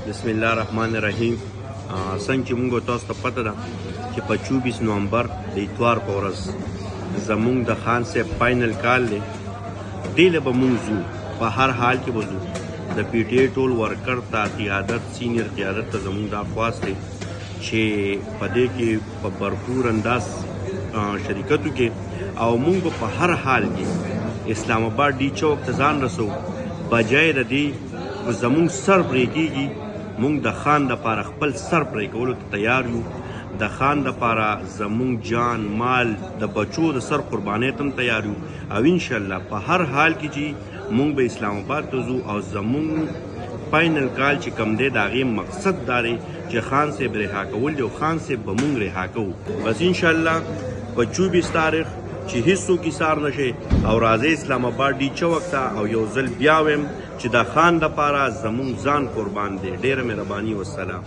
بسم الله الرحمن الرحیم. څنګه چې موږ تاسو ته پته ده چې په 24 نومبر د اتوار په ورځ زموږ د خان صاحب فاینل کال دی. دې له به موږ ځو، په هر حال کې به ځو. د پی ټی آی ټول ورکر ته قیادت، سینیر قیادت ته زموږ دا خواست دی چې په دې کې په بھرپور انداز شرکت وکړي او موږ به په هر حال کې اسلام آباد ډي چوک ته ځان رسو. بجای د دې زموږ سر پرې کېږي، موږ د خان دپاره خپل سر پرې کولو ته تیار یو. د خان دپاره زموږ جان مال د بچو د سر قربانۍ ته هم تیار یو او انشاءالله په هر حال کې چې موږ به اسلام آباد ته ځو او زموږ فاینل کال چې کوم دی د هغې مقصد دا دی چې خان صاحب رها کول دی او خان صاحب به موږ رها کوو. بس انشاءالله په 24 تاریخ چې هیڅوک ایسار نشي او راځي اسلام آباد ډي چوک ته او یو ځل بیا ویم چې د خان دپاره زموږ ځان قربان دی. ډېره مهرباني والسلام.